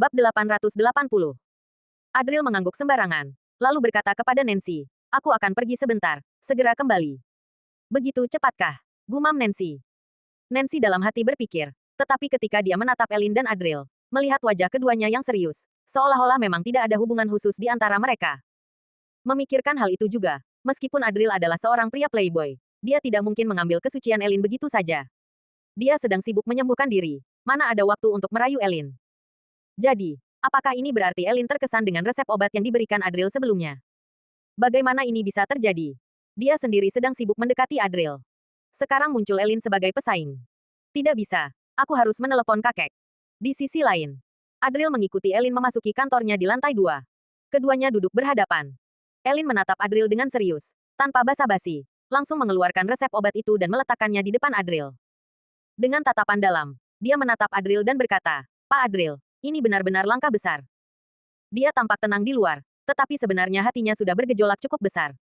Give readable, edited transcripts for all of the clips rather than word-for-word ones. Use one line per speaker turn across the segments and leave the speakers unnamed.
Bab 880. Adril mengangguk sembarangan, lalu berkata kepada Nancy, "Aku akan pergi sebentar, segera kembali." "Begitu cepatkah?" gumam Nancy. Nancy dalam hati berpikir, tetapi ketika dia menatap Elin dan Adril, melihat wajah keduanya yang serius, seolah-olah memang tidak ada hubungan khusus di antara mereka. Memikirkan hal itu juga, meskipun Adril adalah seorang pria playboy, dia tidak mungkin mengambil kesucian Elin begitu saja. Dia sedang sibuk menyembuhkan diri, mana ada waktu untuk merayu Elin. Jadi, apakah ini berarti Elin terkesan dengan resep obat yang diberikan Adril sebelumnya? Bagaimana ini bisa terjadi? Dia sendiri sedang sibuk mendekati Adril. Sekarang muncul Elin sebagai pesaing. Tidak bisa, aku harus menelepon kakek. Di sisi lain, Adril mengikuti Elin memasuki kantornya di lantai 2. Keduanya duduk berhadapan. Elin menatap Adril dengan serius, tanpa basa-basi, langsung mengeluarkan resep obat itu dan meletakkannya di depan Adril. Dengan tatapan dalam, dia menatap Adril dan berkata, "Pak Adril, ini benar-benar langkah besar." Dia tampak tenang di luar, tetapi sebenarnya hatinya sudah bergejolak cukup besar.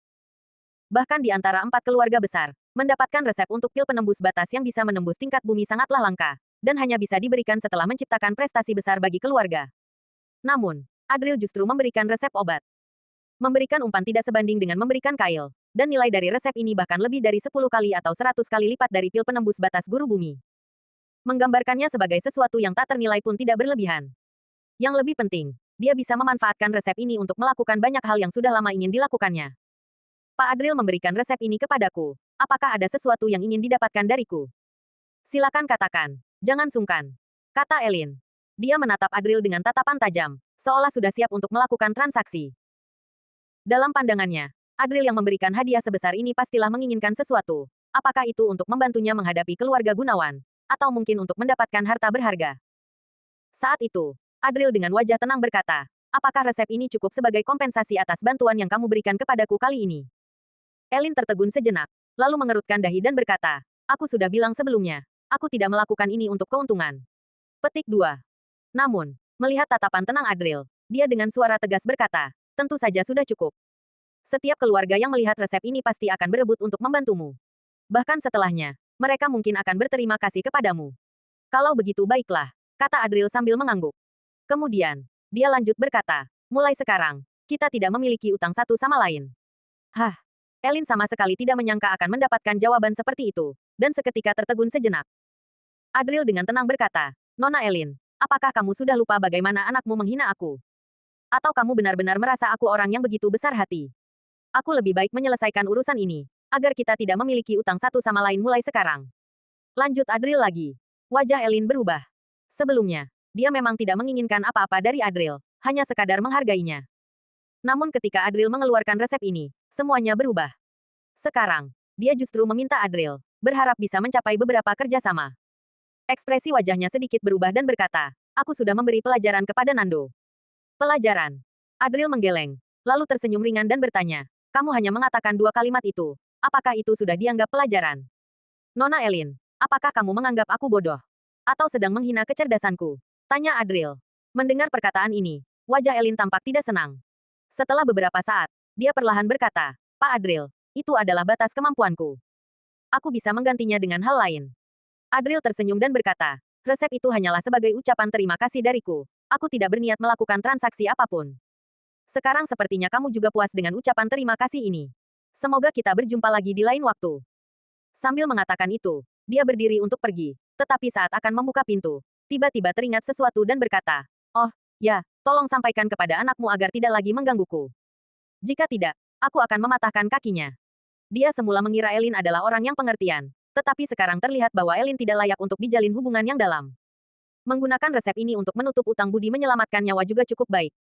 Bahkan di antara 4 keluarga besar, mendapatkan resep untuk pil penembus batas yang bisa menembus tingkat bumi sangatlah langka, dan hanya bisa diberikan setelah menciptakan prestasi besar bagi keluarga. Namun, Adril justru memberikan resep obat. Memberikan umpan tidak sebanding dengan memberikan kail, dan nilai dari resep ini bahkan lebih dari 10 kali atau 100 kali lipat dari pil penembus batas guru bumi. Menggambarkannya sebagai sesuatu yang tak ternilai pun tidak berlebihan. Yang lebih penting, dia bisa memanfaatkan resep ini untuk melakukan banyak hal yang sudah lama ingin dilakukannya. "Pak Adril memberikan resep ini kepadaku. Apakah ada sesuatu yang ingin didapatkan dariku? Silakan katakan. Jangan sungkan," kata Elin. Dia menatap Adril dengan tatapan tajam, seolah sudah siap untuk melakukan transaksi. Dalam pandangannya, Adril yang memberikan hadiah sebesar ini pastilah menginginkan sesuatu. Apakah itu untuk membantunya menghadapi keluarga Gunawan, atau mungkin untuk mendapatkan harta berharga? Saat itu, Adril dengan wajah tenang berkata, "Apakah resep ini cukup sebagai kompensasi atas bantuan yang kamu berikan kepadaku kali ini?" Elin tertegun sejenak, lalu mengerutkan dahi dan berkata, "Aku sudah bilang sebelumnya, aku tidak melakukan ini untuk keuntungan." Petik 2. Namun, melihat tatapan tenang Adril, dia dengan suara tegas berkata, "Tentu saja sudah cukup. Setiap keluarga yang melihat resep ini pasti akan berebut untuk membantumu. Bahkan setelahnya, mereka mungkin akan berterima kasih kepadamu." "Kalau begitu baiklah," kata Adril sambil mengangguk. Kemudian, dia lanjut berkata, "Mulai sekarang, kita tidak memiliki utang satu sama lain." Hah? Elin sama sekali tidak menyangka akan mendapatkan jawaban seperti itu, dan seketika tertegun sejenak. Adril dengan tenang berkata, "Nona Elin, apakah kamu sudah lupa bagaimana anakmu menghina aku? Atau kamu benar-benar merasa aku orang yang begitu besar hati? Aku lebih baik menyelesaikan urusan ini, agar kita tidak memiliki utang satu sama lain mulai sekarang." Lanjut Adril lagi. Wajah Elin berubah. Sebelumnya, dia memang tidak menginginkan apa-apa dari Adril, hanya sekadar menghargainya. Namun ketika Adril mengeluarkan resep ini, semuanya berubah. Sekarang, dia justru meminta Adril, berharap bisa mencapai beberapa kerjasama. Ekspresi wajahnya sedikit berubah dan berkata, "Aku sudah memberi pelajaran kepada Nando." "Pelajaran?" Adril menggeleng, lalu tersenyum ringan dan bertanya, "Kamu hanya mengatakan 2 kalimat itu. Apakah itu sudah dianggap pelajaran?" "Nona Elin, apakah kamu menganggap aku bodoh? Atau sedang menghina kecerdasanku?" tanya Adril. Mendengar perkataan ini, wajah Elin tampak tidak senang. Setelah beberapa saat, dia perlahan berkata, "Pak Adril, itu adalah batas kemampuanku. Aku bisa menggantinya dengan hal lain." Adril tersenyum dan berkata, "Resep itu hanyalah sebagai ucapan terima kasih dariku. Aku tidak berniat melakukan transaksi apapun. Sekarang sepertinya kamu juga puas dengan ucapan terima kasih ini. Semoga kita berjumpa lagi di lain waktu." Sambil mengatakan itu, dia berdiri untuk pergi, tetapi saat akan membuka pintu, tiba-tiba teringat sesuatu dan berkata, "Oh, ya, tolong sampaikan kepada anakmu agar tidak lagi menggangguku. Jika tidak, aku akan mematahkan kakinya." Dia semula mengira Elin adalah orang yang pengertian, tetapi sekarang terlihat bahwa Elin tidak layak untuk dijalin hubungan yang dalam. Menggunakan resep ini untuk menutup utang budi menyelamatkan nyawa juga cukup baik,